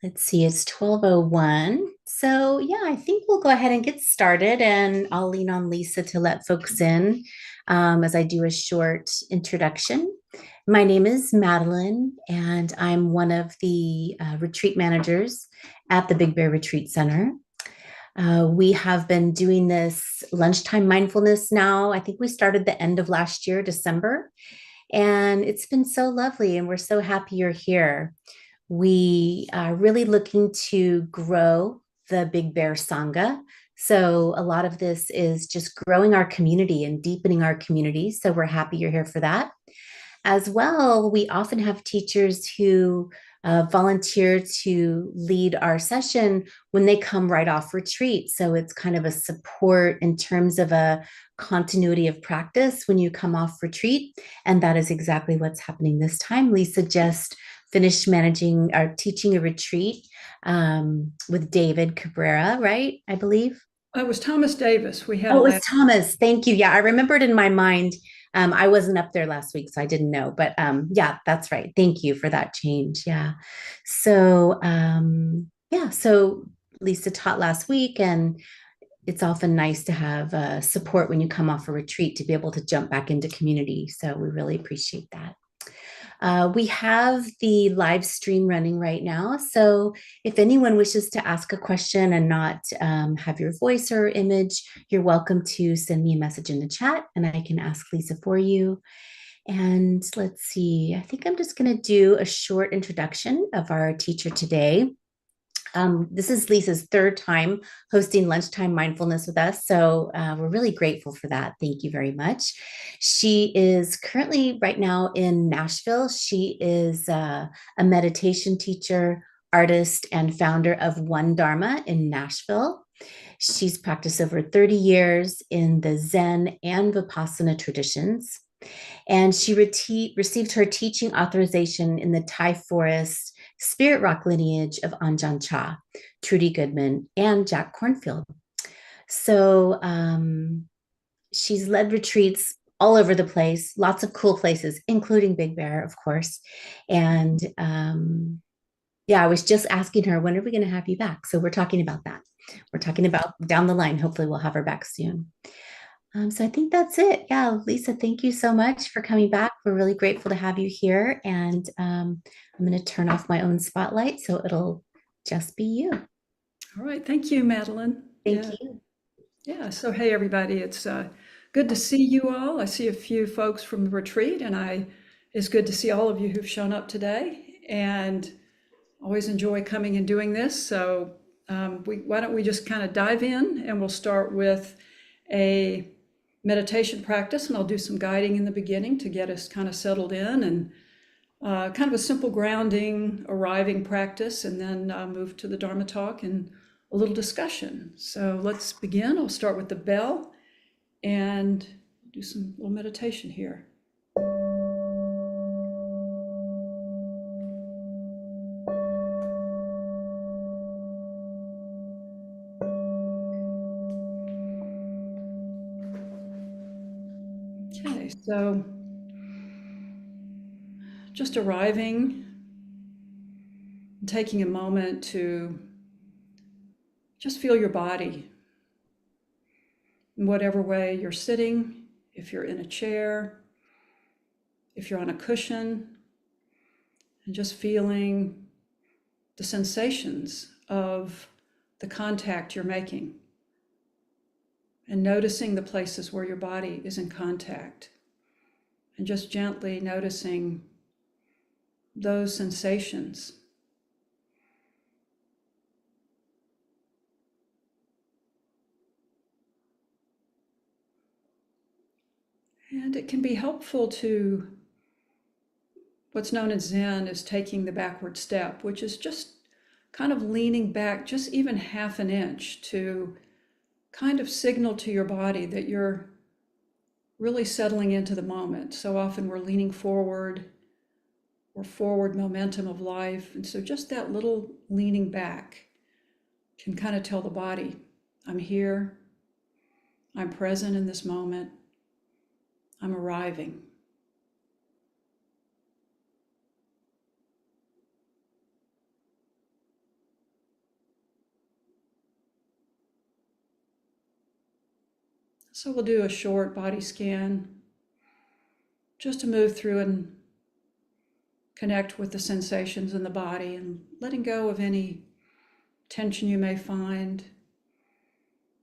Let's see, it's 12:01. So, yeah, I think we'll go ahead and get started, and I'll lean on Lisa to let folks in as I do a short introduction. My name is Madeline, and I'm one of the retreat managers at the Big Bear Retreat Center. We have been doing this lunchtime mindfulness now. I think we started the end of last year, December, and it's been so lovely, and we're so happy you're here. We are really looking to grow the Big Bear Sangha. So, a lot of this is just growing our community and deepening our community. So, we're happy you're here for that. As well, we often have teachers who volunteer to lead our session when they come right off retreat. So, it's kind of a support in terms of a continuity of practice when you come off retreat. And that is exactly what's happening this time. Lisa just finished managing or teaching a retreat with David Cabrera, right? I believe. It was Thomas Davis. We had Oh, a it was last. Thomas. Thank you. Yeah, I remembered in my mind. I wasn't up there last week, so I didn't know. But yeah, that's right. Thank you for that change. Yeah. So Lisa taught last week, and it's often nice to have support when you come off a retreat to be able to jump back into community. So we really appreciate that. We have the live stream running right now. So if anyone wishes to ask a question and not have your voice or image, you're welcome to send me a message in the chat and I can ask Lisa for you. And let's see, I think I'm just going to do a short introduction of our teacher today. This is Lisa's third time hosting Lunchtime Mindfulness with us. So we're really grateful for that. Thank you very much. She is currently right now in Nashville. She is a meditation teacher, artist, and founder of One Dharma in Nashville. She's practiced over 30 years in the Zen and Vipassana traditions. And she received her teaching authorization in the Thai forest spirit rock lineage of Anjan Cha, Trudy Goodman, and Jack Cornfield. So she's led retreats all over the place, lots of cool places, including Big Bear, of course. And yeah, I was just asking her, when are we going to have you back? So we're talking about that. We're talking about down the line. Hopefully, we'll have her back soon. So I think that's it. Yeah, Lisa, thank you so much for coming back. We're really grateful to have you here. And I'm going to turn off my own spotlight so it'll just be you. All right. Thank you, Madeline. Thank Yeah. you. Yeah. So, hey, everybody. It's good to see you all. I see a few folks from the retreat, and it's good to see all of you who've shown up today. And always enjoy coming and doing this. So, why don't we just kind of dive in, and we'll start with a meditation practice, and I'll do some guiding in the beginning to get us kind of settled in and kind of a simple grounding, arriving practice, and then move to the Dharma talk and a little discussion. So let's begin. I'll start with the bell and do some little meditation here. Okay, so just arriving and taking a moment to just feel your body in whatever way you're sitting, if you're in a chair, if you're on a cushion, and just feeling the sensations of the contact you're making and noticing the places where your body is in contact and just gently noticing those sensations. And it can be helpful to what's known as Zen is taking the backward step, which is just kind of leaning back just even half an inch to kind of signal to your body that you're really settling into the moment. So often we're leaning forward or forward momentum of life. And so just that little leaning back can kind of tell the body, I'm here, I'm present in this moment, I'm arriving. So we'll do a short body scan just to move through and connect with the sensations in the body and letting go of any tension you may find.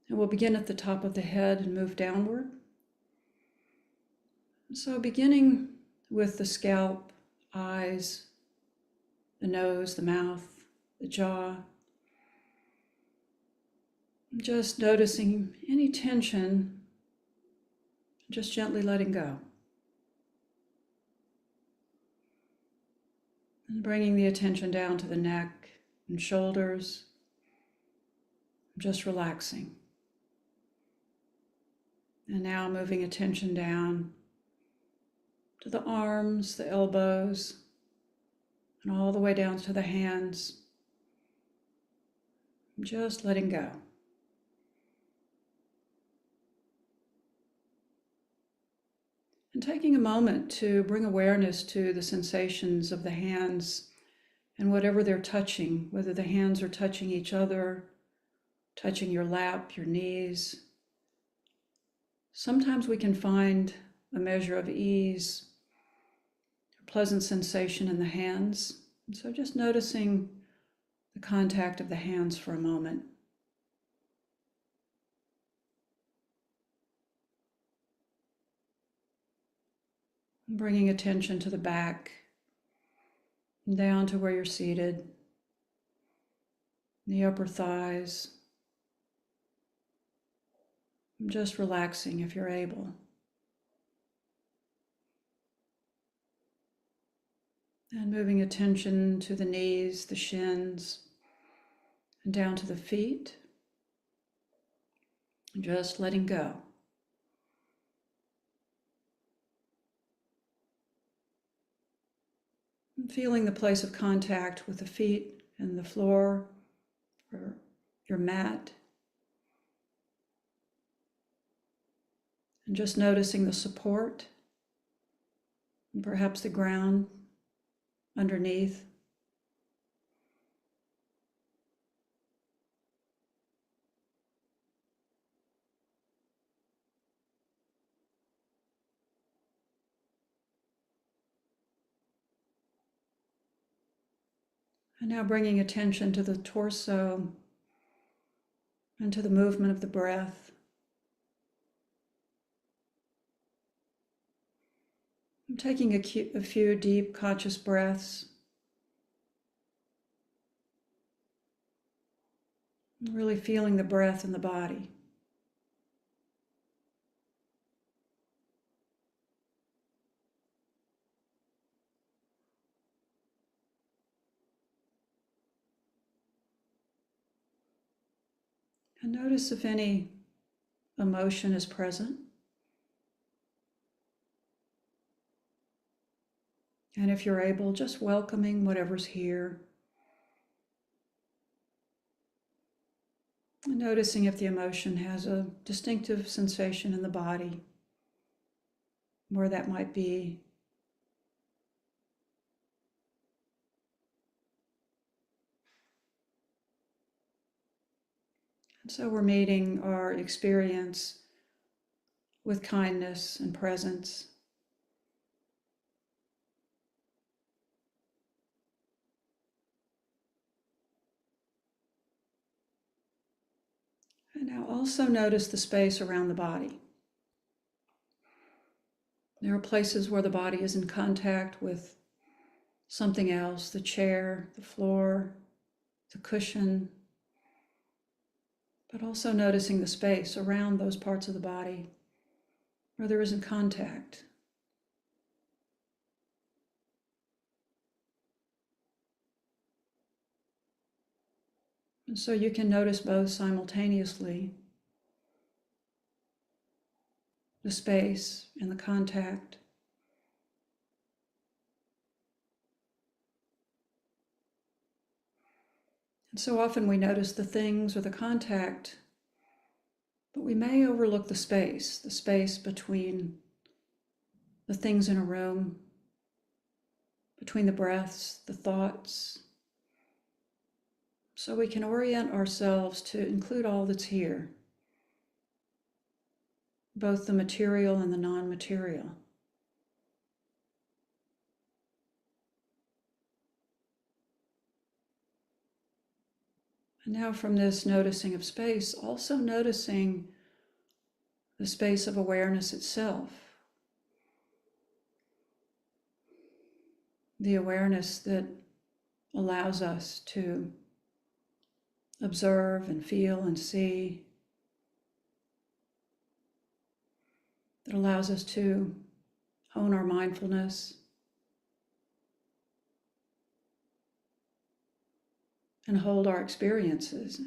And we'll begin at the top of the head and move downward. So beginning with the scalp, eyes, the nose, the mouth, the jaw. Just noticing any tension, just gently letting go. And bringing the attention down to the neck and shoulders, just relaxing. And now moving attention down to the arms, the elbows, and all the way down to the hands. Just letting go. And taking a moment to bring awareness to the sensations of the hands and whatever they're touching, whether the hands are touching each other, touching your lap, your knees. Sometimes we can find a measure of ease, a pleasant sensation in the hands. And so just noticing the contact of the hands for a moment. Bringing attention to the back, and down to where you're seated, the upper thighs. Just relaxing if you're able. And moving attention to the knees, the shins, and down to the feet. Just letting go. And feeling the place of contact with the feet and the floor or your mat. And just noticing the support and perhaps the ground underneath. And now bringing attention to the torso and to the movement of the breath. I'm taking a few deep conscious breaths. Really feeling the breath in the body. And notice if any emotion is present. And if you're able, just welcoming whatever's here. And noticing if the emotion has a distinctive sensation in the body, where that might be. And so we're meeting our experience with kindness and presence. And now also notice the space around the body. There are places where the body is in contact with something else, the chair, the floor, the cushion, but also noticing the space around those parts of the body where there isn't contact. And so you can notice both simultaneously, the space and the contact. And so often we notice the things or the contact, but we may overlook the space between the things in a room, between the breaths, the thoughts. So we can orient ourselves to include all that's here. both the material and the non-material. And now from this noticing of space, also noticing the space of awareness itself. The awareness that allows us to observe and feel and see, that allows us to hone our mindfulness and hold our experiences.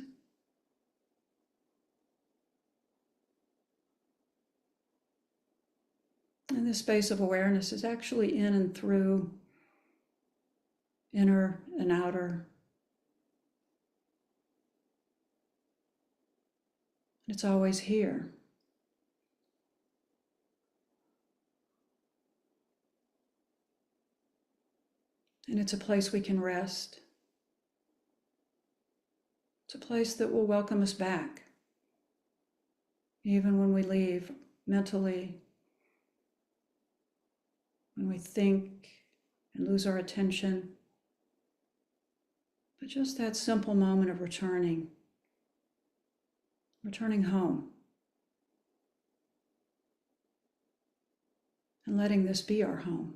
And this space of awareness is actually in and through inner and outer. It's always here. And it's a place we can rest. It's a place that will welcome us back, even when we leave mentally, when we think and lose our attention. But just that simple moment of returning home, and letting this be our home.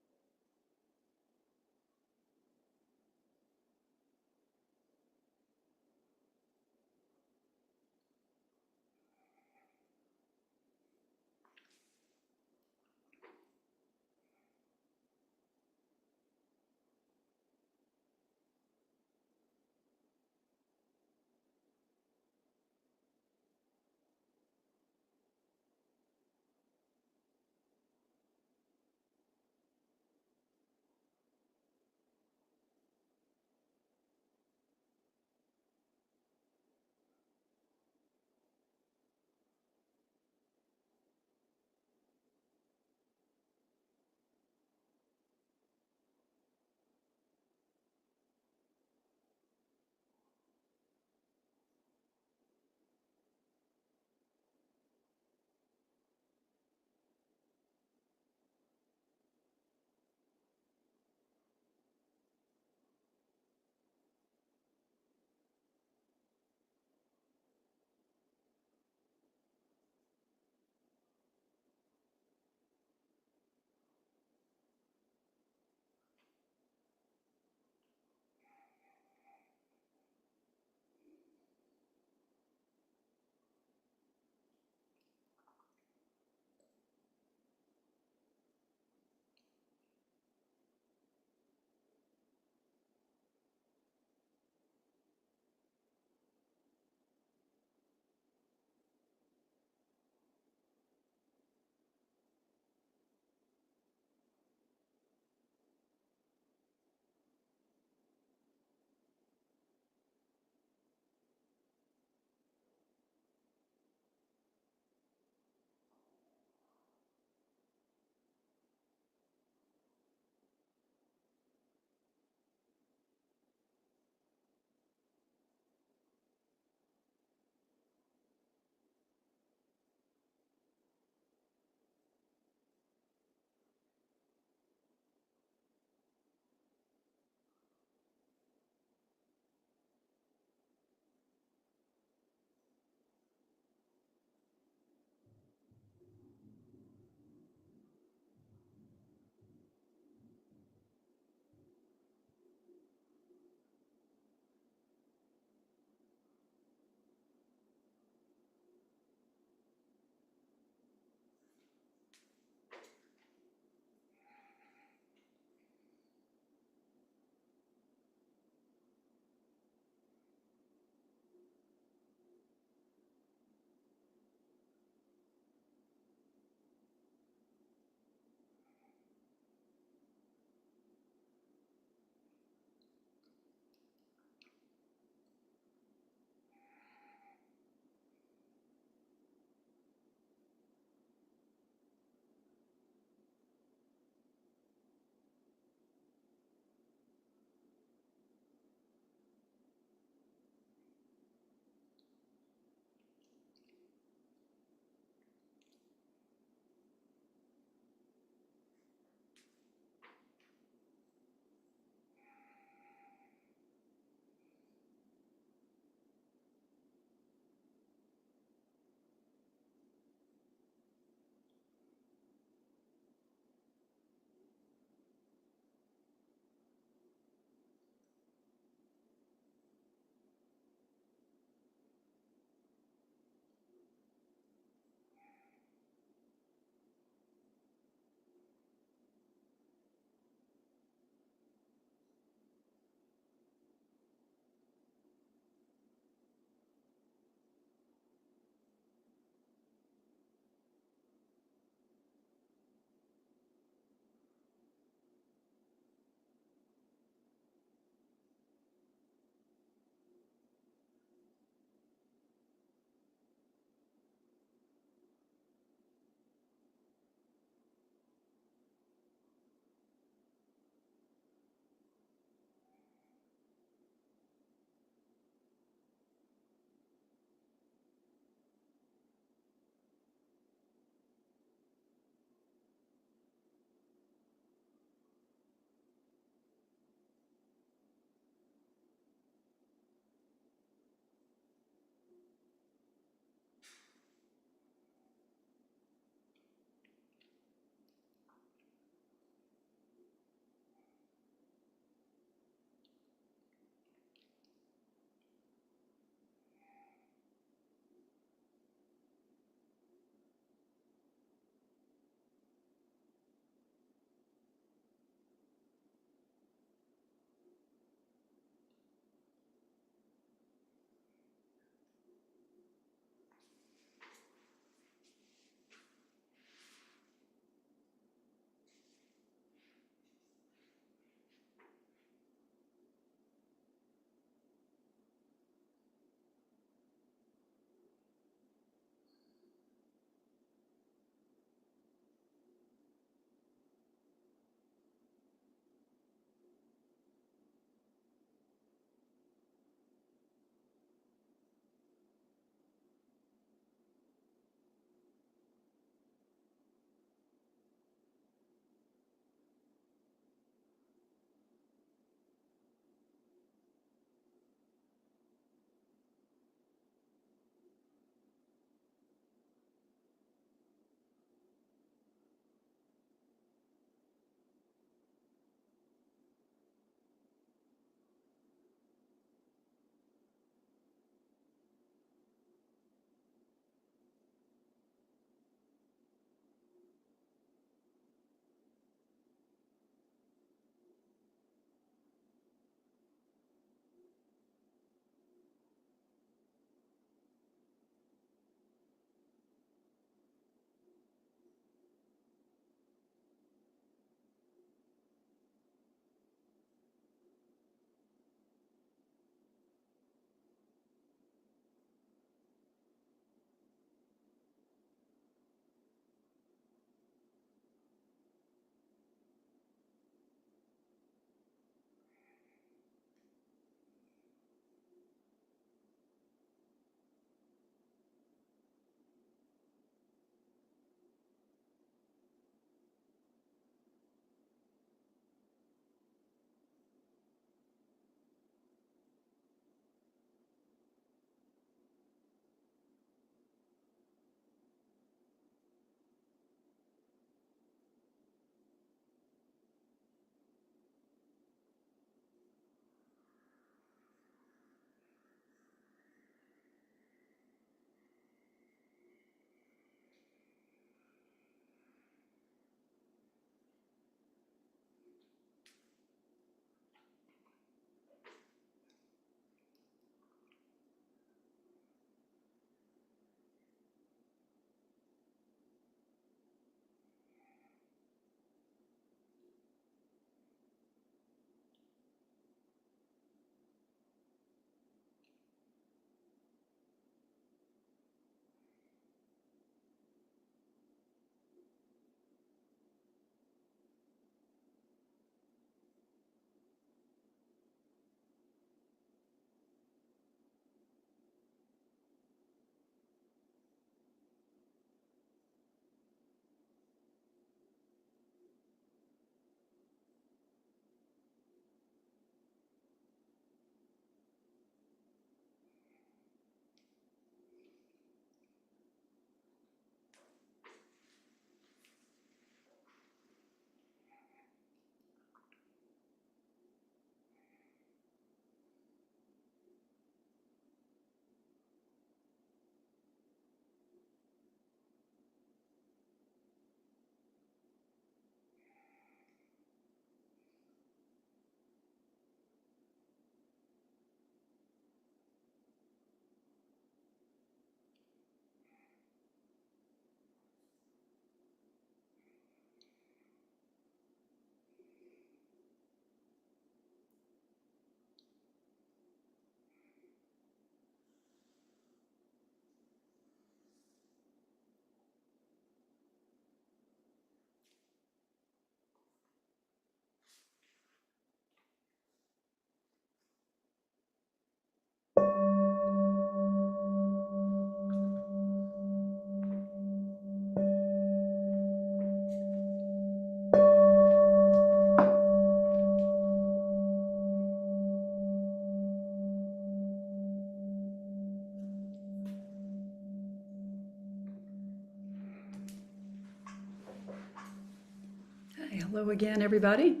Hello again, everybody.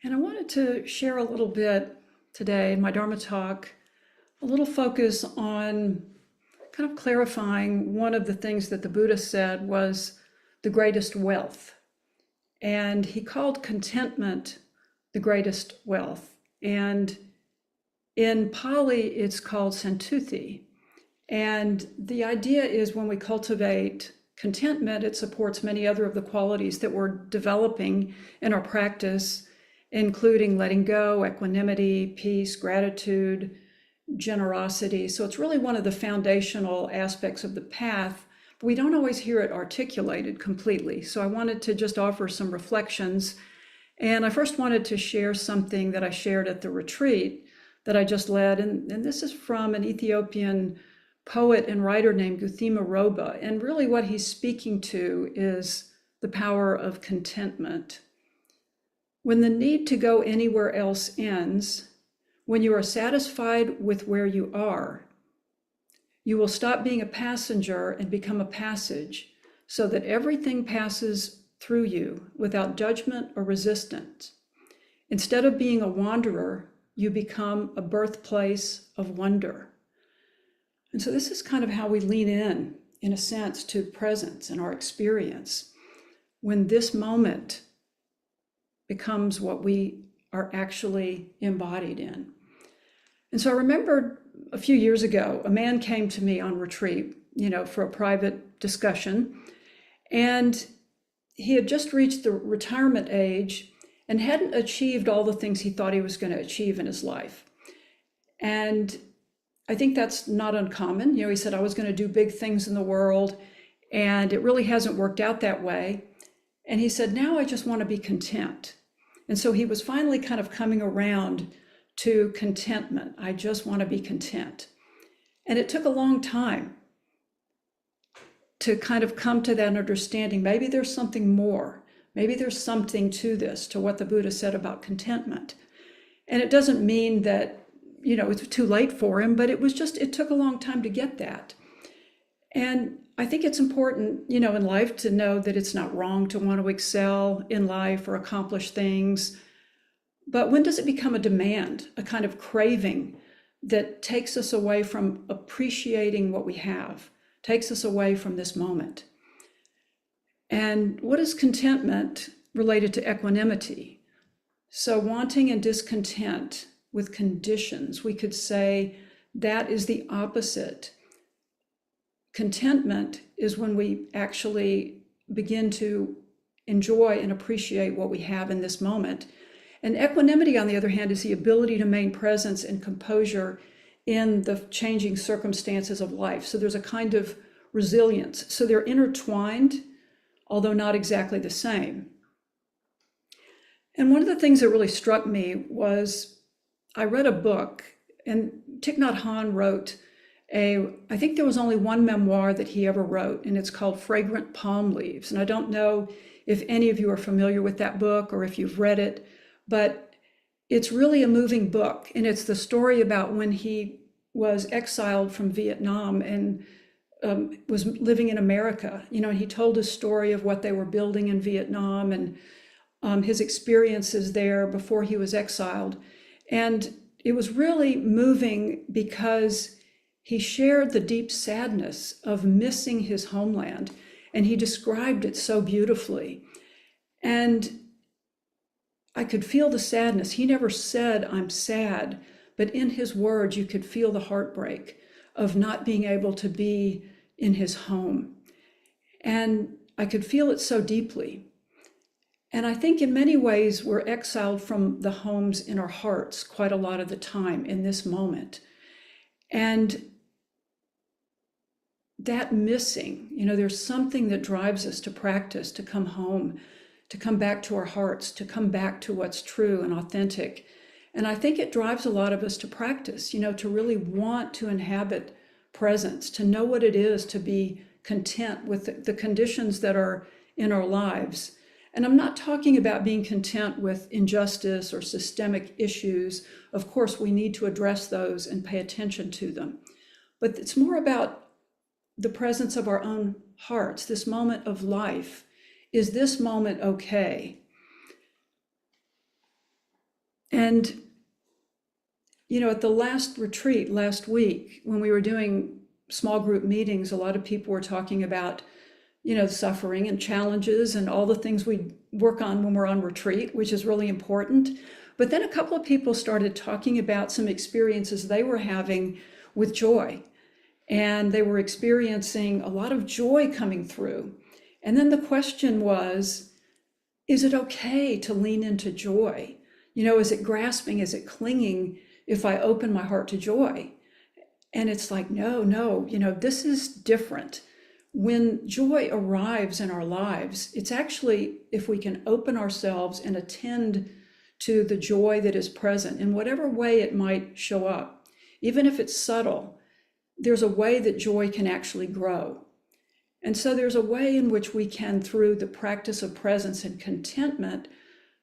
And I wanted to share a little bit today in my Dharma talk, a little focus on kind of clarifying one of the things that the Buddha said was the greatest wealth. And he called contentment the greatest wealth. And in Pali, it's called santuthi. And the idea is when we cultivate contentment, it supports many other of the qualities that we're developing in our practice, including letting go, equanimity, peace, gratitude, generosity. So it's really one of the foundational aspects of the path, but we don't always hear it articulated completely. So I wanted to just offer some reflections. And I first wanted to share something that I shared at the retreat that I just led. And this is from an Ethiopian poet and writer named Guthima Roba. And really what he's speaking to is the power of contentment. When the need to go anywhere else ends, when you are satisfied with where you are, you will stop being a passenger and become a passage, so that everything passes through you without judgment or resistance. Instead of being a wanderer, you become a birthplace of wonder. And so this is kind of how we lean in a sense, to presence and our experience. When this moment becomes what we are actually embodied in. And so I remembered a few years ago, a man came to me on retreat, for a private discussion. And he had just reached the retirement age and hadn't achieved all the things he thought he was going to achieve in his life. And I think that's not uncommon. He said, I was going to do big things in the world, and it really hasn't worked out that way. And he said, now I just want to be content. And so he was finally kind of coming around to contentment. I just want to be content. And it took a long time to kind of come to that understanding. Maybe there's something more. Maybe there's something to this, to what the Buddha said about contentment. And it doesn't mean that, it's too late for him, but it took a long time to get that. And I think it's important, in life to know that it's not wrong to want to excel in life or accomplish things. But when does it become a demand, a kind of craving that takes us away from appreciating what we have, takes us away from this moment? And what is contentment related to equanimity? So wanting and discontent with conditions, we could say that is the opposite. Contentment is when we actually begin to enjoy and appreciate what we have in this moment. And equanimity, on the other hand, is the ability to maintain presence and composure in the changing circumstances of life. So there's a kind of resilience. So they're intertwined, although not exactly the same. And one of the things that really struck me was I read a book, and Thich Nhat Hanh wrote I think there was only one memoir that he ever wrote, and it's called Fragrant Palm Leaves. And I don't know if any of you are familiar with that book or if you've read it, but it's really a moving book. And it's the story about when he was exiled from Vietnam and was living in America, and he told his story of what they were building in Vietnam and his experiences there before he was exiled. And it was really moving because he shared the deep sadness of missing his homeland, and he described it so beautifully. And I could feel the sadness. He never said, I'm sad, but in his words, you could feel the heartbreak of not being able to be in his home. And I could feel it so deeply. And I think in many ways, we're exiled from the homes in our hearts quite a lot of the time in this moment. And that missing, there's something that drives us to practice, to come home, to come back to our hearts, to come back to what's true and authentic. And I think it drives a lot of us to practice, to really want to inhabit presence, to know what it is to be content with the conditions that are in our lives. And I'm not talking about being content with injustice or systemic issues. Of course, we need to address those and pay attention to them. But it's more about the presence of our own hearts, this moment of life, Is this moment okay? And, at the last retreat last week, when we were doing small group meetings, a lot of people were talking about, suffering and challenges and all the things we work on when we're on retreat, which is really important. But then a couple of people started talking about some experiences they were having with joy. And they were experiencing a lot of joy coming through. And then the question was, is it okay to lean into joy? Is it grasping? Is it clinging if I open my heart to joy? And it's like, no, this is different. When joy arrives in our lives, it's actually, if we can open ourselves and attend to the joy that is present in whatever way it might show up, even if it's subtle, there's a way that joy can actually grow. And so there's a way in which we can, through the practice of presence and contentment,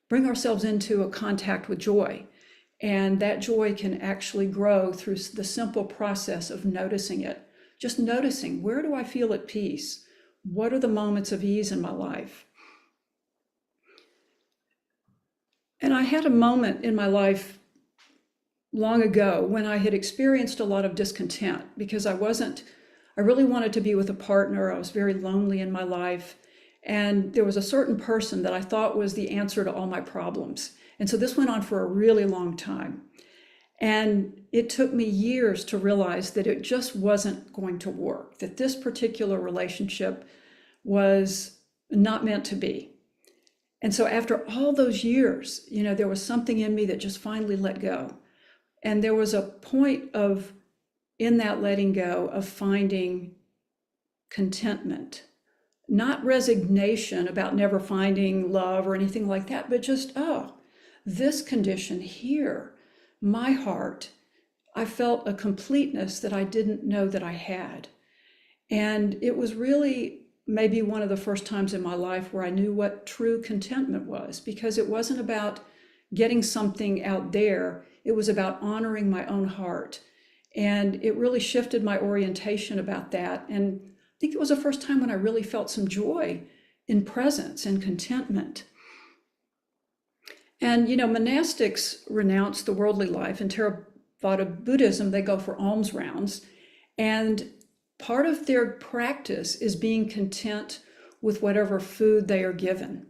bring ourselves into a contact with joy. And that joy can actually grow through the simple process of noticing it. Just noticing, where do I feel at peace? What are the moments of ease in my life? And I had a moment in my life long ago when I had experienced a lot of discontent because I really wanted to be with a partner. I was very lonely in my life. And there was a certain person that I thought was the answer to all my problems. And so this went on for a really long time. And it took me years to realize that it just wasn't going to work, that this particular relationship was not meant to be. And so after all those years, there was something in me that just finally let go. And there was a point in that letting go, of finding contentment, not resignation about never finding love or anything like that, but just, this condition here, my heart, I felt a completeness that I didn't know that I had. And it was really maybe one of the first times in my life where I knew what true contentment was, because it wasn't about getting something out there. It was about honoring my own heart. And it really shifted my orientation about that. And I think it was the first time when I really felt some joy in presence and contentment. And, monastics renounce the worldly life. In Theravada Buddhism, they go for alms rounds. And part of their practice is being content with whatever food they are given.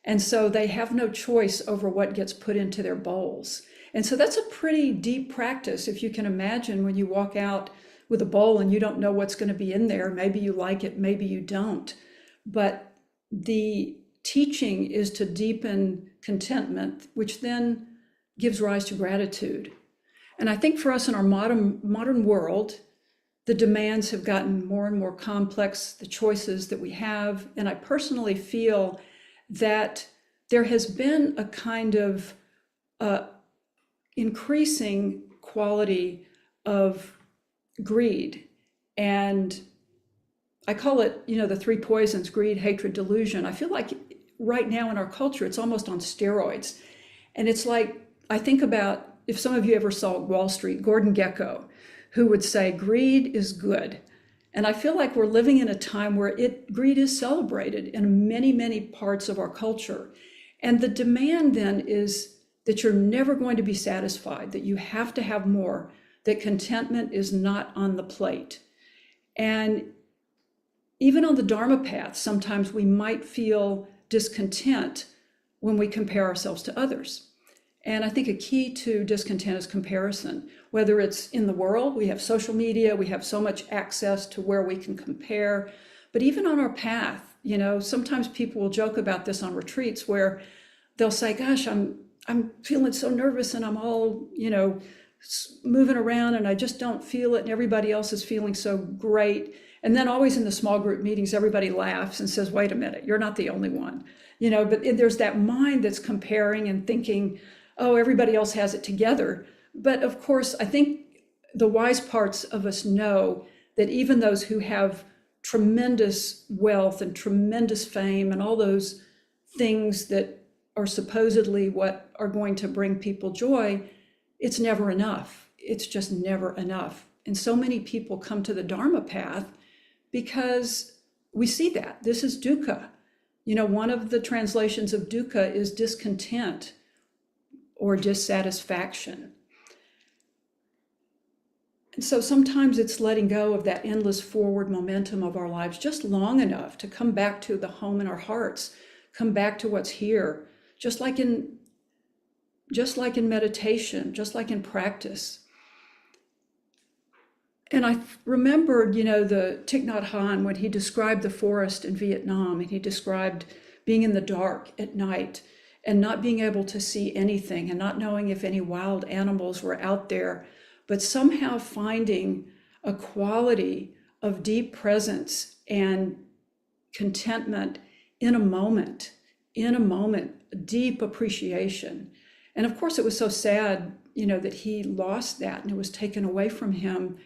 And so they have no choice over what gets put into their bowls. And so that's a pretty deep practice. If you can imagine, when you walk out with a bowl and you don't know what's going to be in there, maybe you like it, maybe you don't. But the teaching is to deepen contentment, which then gives rise to gratitude. And I think for us in our modern world, the demands have gotten more and more complex, the choices that we have. And I personally feel that there has been a kind of increasing quality of greed. And I call it, the three poisons: greed, hatred, delusion. I feel like right now in our culture, it's almost on steroids. And it's like, I think about, if some of you ever saw Wall Street, Gordon Gekko, who would say, greed is good. And I feel like we're living in a time where greed is celebrated in many, many parts of our culture. And the demand then is that you're never going to be satisfied, that you have to have more, that contentment is not on the plate. And even on the Dharma path, sometimes we might feel discontent when we compare ourselves to others. And I think a key to discontent is comparison, whether it's in the world, we have social media, we have so much access to where we can compare, but even on our path, sometimes people will joke about this on retreats where they'll say, gosh, I'm feeling so nervous and I'm all, moving around and I just don't feel it, and everybody else is feeling so great. And then always in the small group meetings, everybody laughs and says, wait a minute, you're not the only one. But there's that mind that's comparing and thinking, oh, everybody else has it together. But of course, I think the wise parts of us know that even those who have tremendous wealth and tremendous fame and all those things that are supposedly what are going to bring people joy, it's never enough. It's just never enough. And so many people come to the Dharma path because we see that this is dukkha. One of the translations of dukkha is discontent or dissatisfaction. And so sometimes it's letting go of that endless forward momentum of our lives just long enough to come back to the home in our hearts, come back to what's here, just like in meditation, just like in practice. And I remembered, the Thich Nhat Hanh, when he described the forest in Vietnam, and he described being in the dark at night and not being able to see anything and not knowing if any wild animals were out there, but somehow finding a quality of deep presence and contentment in a moment, deep appreciation. And of course, it was so sad, that he lost that and it was taken away from him.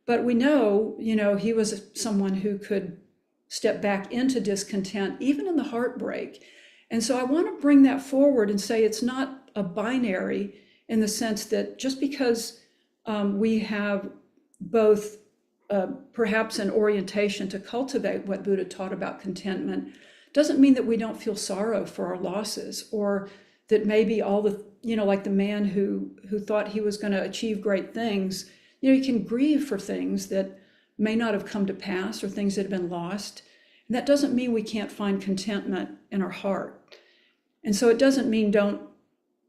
But we know, he was someone who could step back into discontent, even in the heartbreak. And so I want to bring that forward and say it's not a binary in the sense that just because we have both perhaps an orientation to cultivate what Buddha taught about contentment, doesn't mean that we don't feel sorrow for our losses, or that maybe all the, like the man who thought he was going to achieve great things, you can grieve for things that may not have come to pass or things that have been lost. And that doesn't mean we can't find contentment in our heart. And so it doesn't mean don't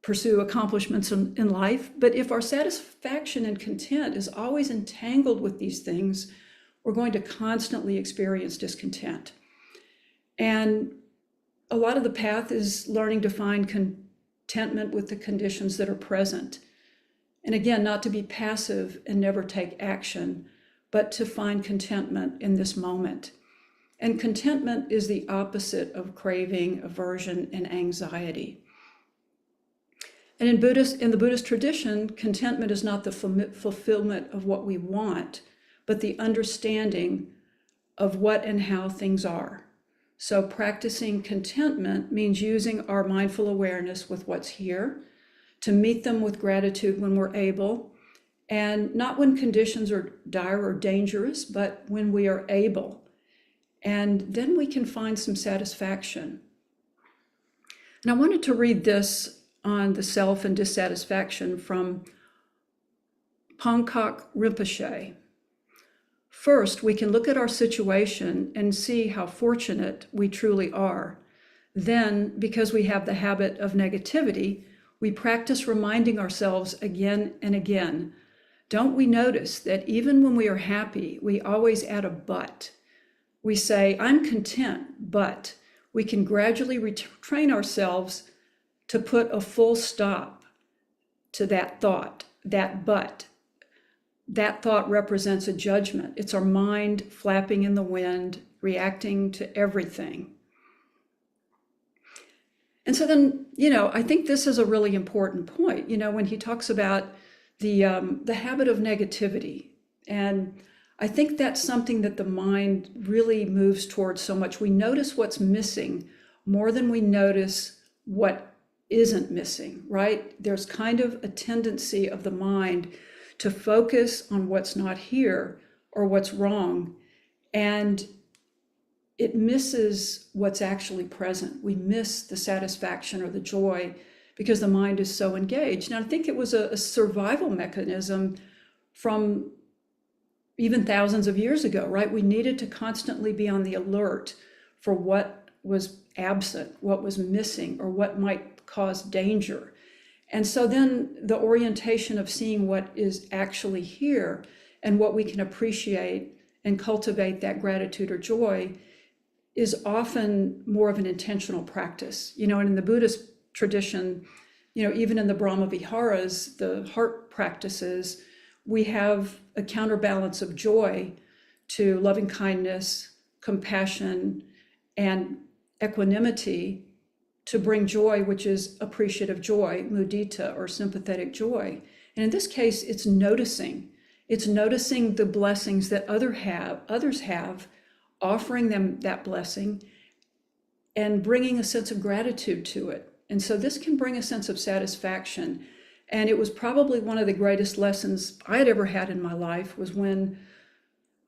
pursue accomplishments in life, but if our satisfaction and content is always entangled with these things, we're going to constantly experience discontent. And a lot of the path is learning to find contentment with the conditions that are present. And again, not to be passive and never take action, but to find contentment in this moment. And contentment is the opposite of craving, aversion, and anxiety. And in the Buddhist tradition, contentment is not the fulfillment of what we want, but the understanding of what and how things are. So practicing contentment means using our mindful awareness with what's here, to meet them with gratitude when we're able, and not when conditions are dire or dangerous, but when we are able. And then we can find some satisfaction. And I wanted to read this on the self and dissatisfaction from Pongkok Rinpoche. First, we can look at our situation and see how fortunate we truly are. Then, because we have the habit of negativity, we practice reminding ourselves again and again. Don't we notice that even when we are happy, we always add a but? We say, I'm content, but we can gradually retrain ourselves to put a full stop to that thought, that but. That thought represents a judgment. It's our mind flapping in the wind, reacting to everything. And so then, I think this is a really important point, when he talks about the habit of negativity. And I think that's something that the mind really moves towards so much. We notice what's missing more than we notice what isn't missing, right? There's kind of a tendency of the mind to focus on what's not here or what's wrong. And it misses what's actually present. We miss the satisfaction or the joy because the mind is so engaged. And I think it was a survival mechanism from even thousands of years ago, right? We needed to constantly be on the alert for what was absent, what was missing, or what might cause danger. And so then the orientation of seeing what is actually here and what we can appreciate and cultivate that gratitude or joy is often more of an intentional practice. And in the Buddhist tradition, even in the Brahma Viharas, the heart practices, we have a counterbalance of joy to loving kindness, compassion, and equanimity to bring joy, which is appreciative joy, mudita, or sympathetic joy. And in this case, it's noticing. It's noticing the blessings that others have, offering them that blessing, and bringing a sense of gratitude to it. And so this can bring a sense of satisfaction. And it was probably one of the greatest lessons I had ever had in my life was when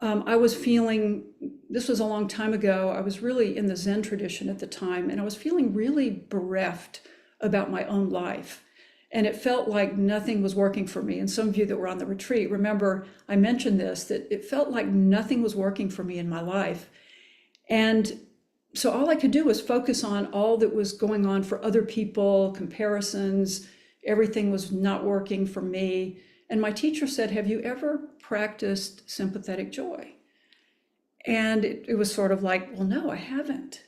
I was feeling, this was a long time ago, I was really in the Zen tradition at the time, and I was feeling really bereft about my own life. And it felt like nothing was working for me. And some of you that were on the retreat, remember I mentioned this, that it felt like nothing was working for me in my life. And so all I could do was focus on all that was going on for other people, comparisons, everything was not working for me. And my teacher said, have you ever practiced sympathetic joy? And it was sort of like, well, no, I haven't,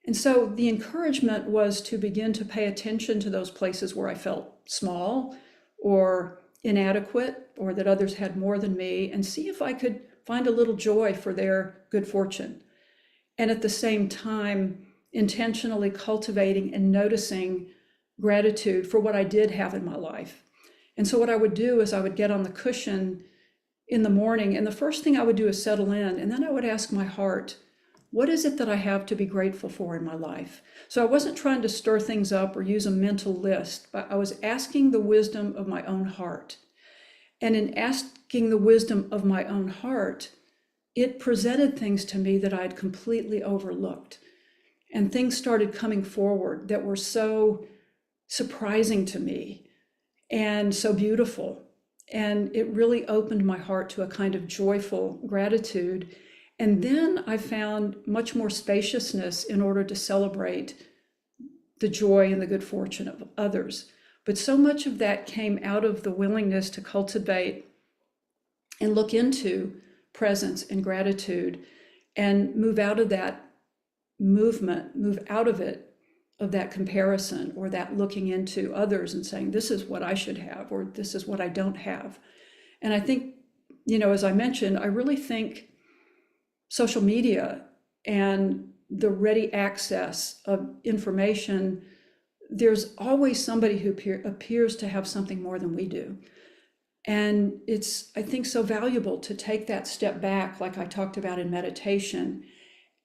and so the encouragement was to begin to pay attention to those places where I felt small or inadequate, or that others had more than me, and see if I could find a little joy for their good fortune. And at the same time, intentionally cultivating and noticing gratitude for what I did have in my life. And so what I would do is I would get on the cushion in the morning, and the first thing I would do is settle in, and then I would ask my heart, what is it that I have to be grateful for in my life? So I wasn't trying to stir things up or use a mental list, but I was asking the wisdom of my own heart. And in asking the wisdom of my own heart, it presented things to me that I had completely overlooked. And things started coming forward that were so surprising to me and so beautiful. And it really opened my heart to a kind of joyful gratitude. And then I found much more spaciousness in order to celebrate the joy and the good fortune of others. But so much of that came out of the willingness to cultivate and look into presence and gratitude and move out of that movement, move out of it, of that comparison or that looking into others and saying, this is what I should have, or this is what I don't have. And I think, as I mentioned, I really think social media and the ready access of information, there's always somebody who appears to have something more than we do. And it's, I think, so valuable to take that step back, like I talked about in meditation,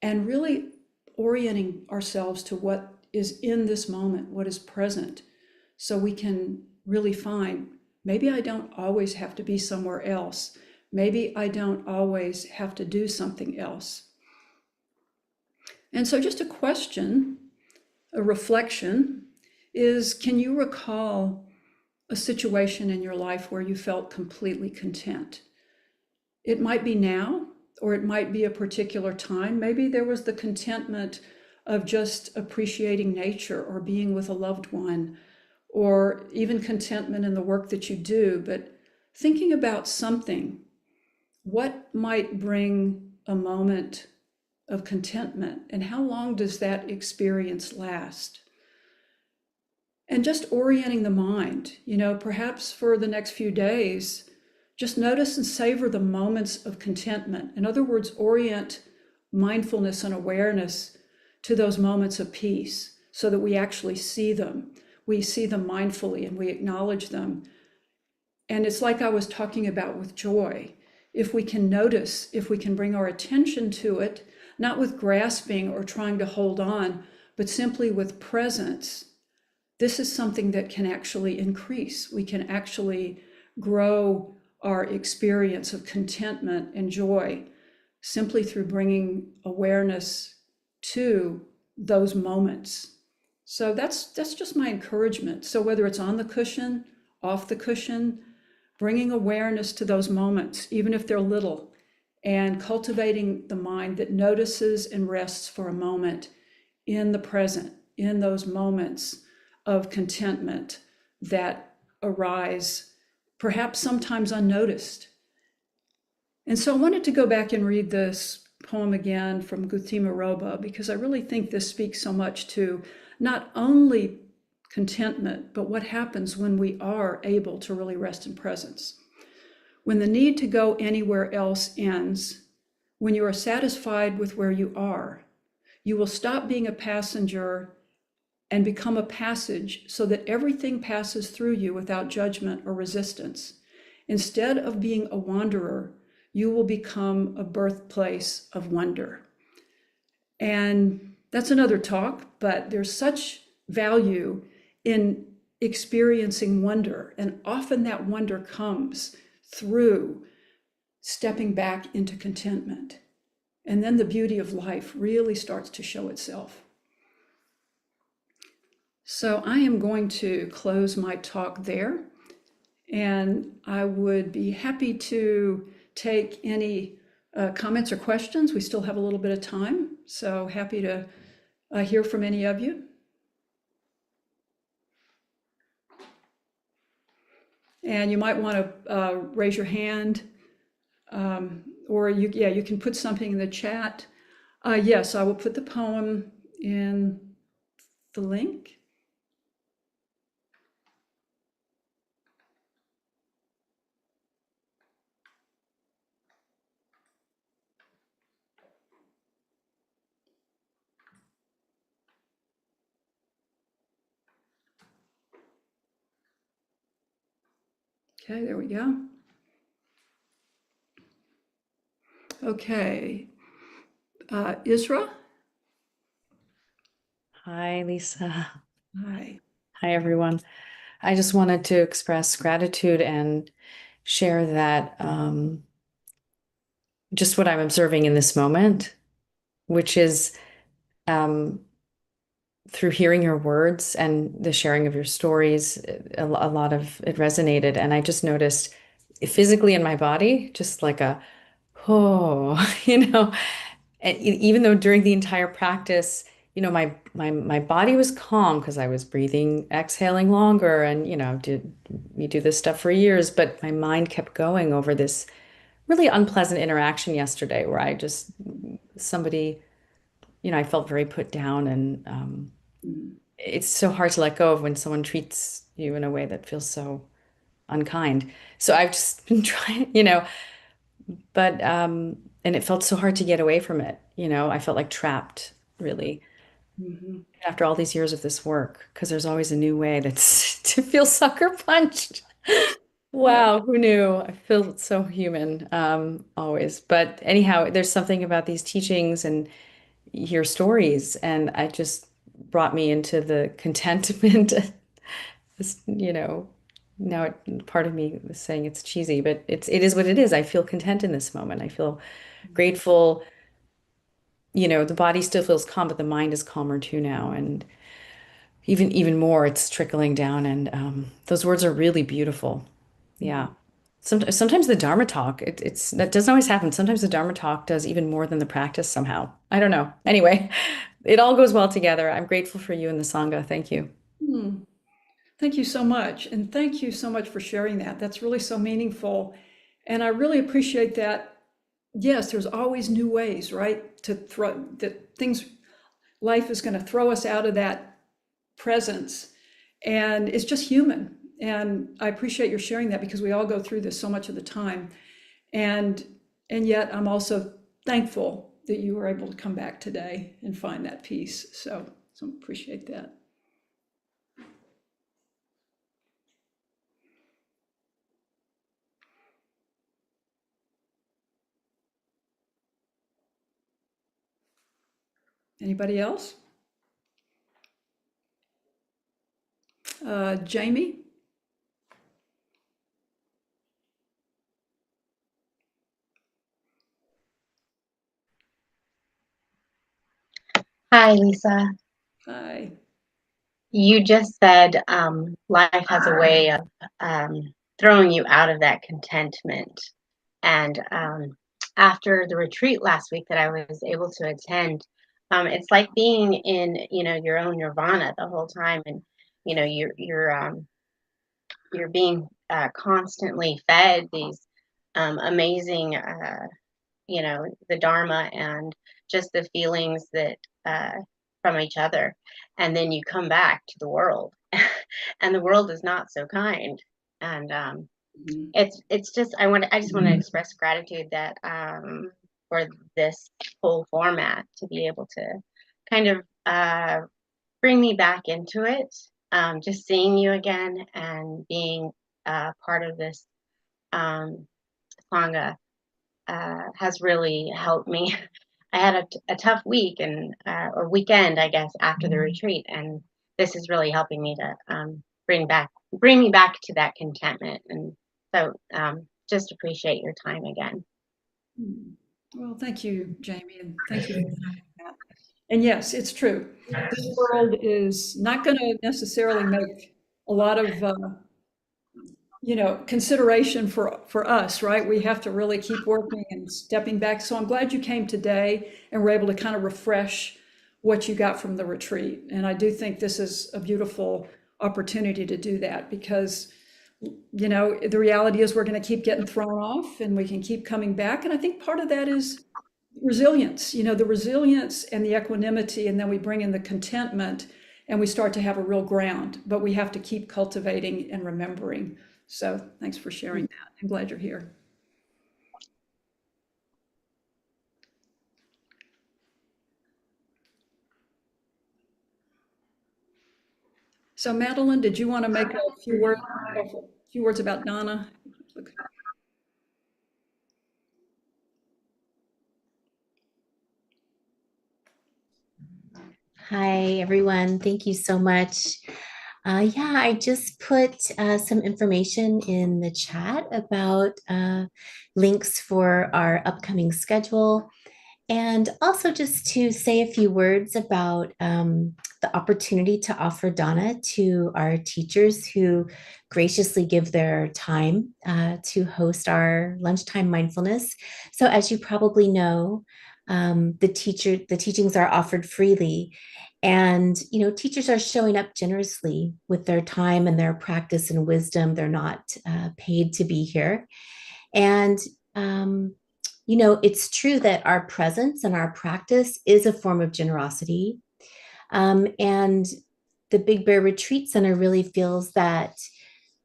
and really orienting ourselves to what is in this moment, what is present, so we can really find, maybe I don't always have to be somewhere else. Maybe I don't always have to do something else. And so just a question, a reflection is, can you recall a situation in your life where you felt completely content? It might be now, or it might be a particular time. Maybe there was the contentment of just appreciating nature or being with a loved one, or even contentment in the work that you do. But thinking about something, what might bring a moment of contentment, and how long does that experience last? And just orienting the mind, perhaps for the next few days, just notice and savor the moments of contentment. In other words, orient mindfulness and awareness to those moments of peace so that we actually see them. We see them mindfully and we acknowledge them. And it's like I was talking about with joy. If we can notice, if we can bring our attention to it, not with grasping or trying to hold on, but simply with presence, this is something that can actually increase. We can actually grow our experience of contentment and joy simply through bringing awareness to those moments. So that's just my encouragement. So whether it's on the cushion, off the cushion, bringing awareness to those moments, even if they're little, and cultivating the mind that notices and rests for a moment in the present, in those moments of contentment that arise, perhaps sometimes unnoticed. And so I wanted to go back and read this poem again from Guthima Roba, because I really think this speaks so much to not only contentment, but what happens when we are able to really rest in presence. When the need to go anywhere else ends, when you are satisfied with where you are, you will stop being a passenger and become a passage, so that everything passes through you without judgment or resistance. Instead of being a wanderer, you will become a birthplace of wonder. And that's another talk, but there's such value in experiencing wonder. And often that wonder comes through stepping back into contentment. And then the beauty of life really starts to show itself. So I am going to close my talk there, and I would be happy to take any comments or questions. We still have a little bit of time, so happy to hear from any of you. And you might want to raise your hand, or you can put something in the chat. Yes, I will put the poem in the link. Okay, there we go. Okay, Isra? Hi, Lisa. Hi. Hi, everyone. I just wanted to express gratitude and share that just what I'm observing in this moment, which is um, through hearing your words and the sharing of your stories, a lot of it resonated. And I just noticed physically in my body, just like a, oh, and even though during the entire practice, my body was calm because I was breathing, exhaling longer, and we do this stuff for years, but my mind kept going over this really unpleasant interaction yesterday where somebody, I felt very put down, and Mm, it's so hard to let go of when someone treats you in a way that feels so unkind. So I've just been trying, but and it felt so hard to get away from it. I felt like trapped, really, mhm. after all these years of this work, because there's always a new way that's to feel sucker punched. Yep. Wow, who knew? I feel so human, always. But anyhow, there's something about these teachings and your stories, and I just brought me into the contentment. This, now part of me is saying it's cheesy, but it is what it is. I feel content in this moment. I feel grateful. The body still feels calm, but the mind is calmer too now, and even more, it's trickling down. And those words are really beautiful. Yeah. Mhm. Sometimes the Dharma talk, that doesn't always happen. Sometimes the Dharma talk does even more than the practice somehow. I don't know. Anyway, it all goes well together. I'm grateful for you and the Sangha. Thank you. Hmm. Thank you so much. And thank you so much for sharing that. That's really so meaningful. And I really appreciate that. Yes, there's always new ways, right? To throw that things, life is going to throw us out of that presence. And it's just human. And I appreciate your sharing that because we all go through this so much of the time. And and yet I'm also thankful that you were able to come back today and find that peace. So appreciate that. Anybody else? Jamie? Hi, Lisa. Hi. You just said life has a way of throwing you out of that contentment. And after the retreat last week that I was able to attend, it's like being in, your own nirvana the whole time, and you're being constantly fed these amazing the Dharma and just the feelings that from each other. And then you come back to the world, and the world is not so kind. And Mhm. it's just I just want to express gratitude that for this whole format to be able to kind of bring me back into it. Just seeing you again and being part of this um, sangha has really helped me. I had a tough week and or weekend, I guess, after the retreat, and this is really helping me to bring me back to that contentment. And so, just appreciate your time again. Well, thank you, Jamie, and thank you for sharing that. And yes, it's true. This world is not going to necessarily make a lot of consideration for us, right? We have to really keep working and stepping back. So I'm glad you came today and were able to kind of refresh what you got from the retreat. And I do think this is a beautiful opportunity to do that because, the reality is we're going to keep getting thrown off and we can keep coming back. And I think part of that is resilience, the resilience and the equanimity, and then we bring in the contentment and we start to have a real ground, but we have to keep cultivating and remembering. So thanks for sharing that. I'm glad you're here. So Madeline, did you want to make a few words about Donna? Hi, everyone. Thank you so much. Yeah, I just put some information in the chat about links for our upcoming schedule. And also just to say a few words about the opportunity to offer Donna to our teachers who graciously give their time to host our lunchtime mindfulness. So as you probably know, the teachings are offered freely. And, teachers are showing up generously with their time and their practice and wisdom. They're not paid to be here. And it's true that our presence and our practice is a form of generosity. And the Big Bear Retreat Center really feels that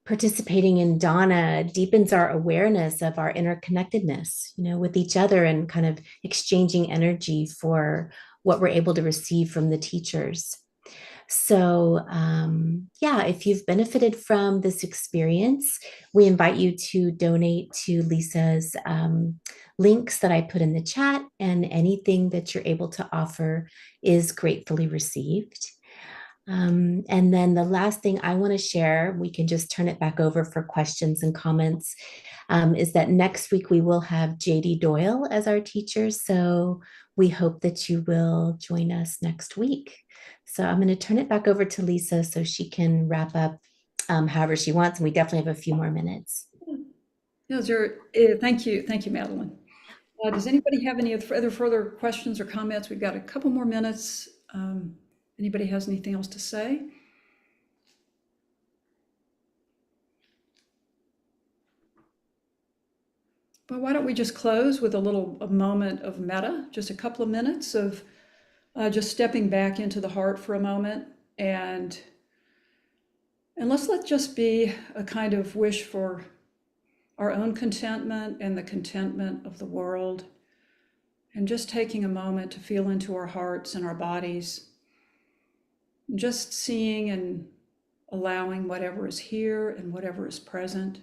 participating in Dana deepens our awareness of our interconnectedness, with each other and kind of exchanging energy for what we're able to receive from the teachers. So, yeah, if you've benefited from this experience, we invite you to donate to Lisa's links that I put in the chat, and anything that you're able to offer is gratefully received. And then the last thing I want to share, we can just turn it back over for questions and comments, is that next week we will have JD Doyle as our teacher. So we hope that you will join us next week. So I'm going to turn it back over to Lisa so she can wrap up however she wants. And we definitely have a few more minutes. Thank you, Madeline. Does anybody have any other further questions or comments? We've got a couple more minutes. Anybody has anything else to say? Well, why don't we just close with a moment of metta, just a couple of minutes of just stepping back into the heart for a moment, and let's let just be a kind of wish for our own contentment and the contentment of the world, and just taking a moment to feel into our hearts and our bodies, just seeing and allowing whatever is here and whatever is present,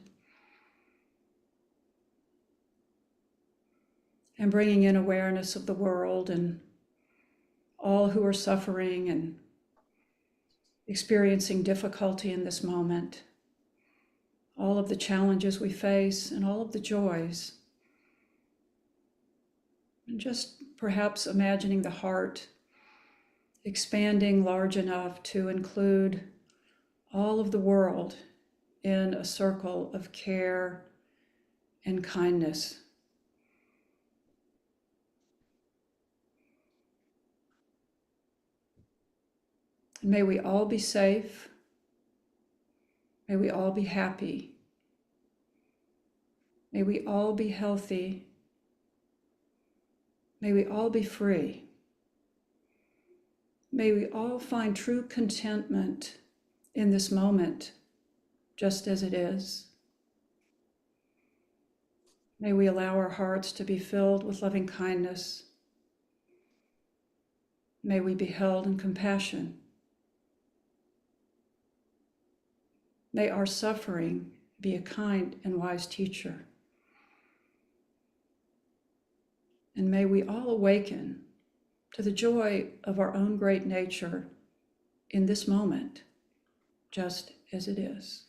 and bringing in awareness of the world and all who are suffering and experiencing difficulty in this moment, all of the challenges we face and all of the joys. And just perhaps imagining the heart expanding large enough to include all of the world in a circle of care and kindness. And may we all be safe. May we all be happy. May we all be healthy. May we all be free. May we all find true contentment in this moment, just as it is. May we allow our hearts to be filled with loving kindness. May we be held in compassion. May our suffering be a kind and wise teacher. And may we all awaken to the joy of our own great nature in this moment, just as it is.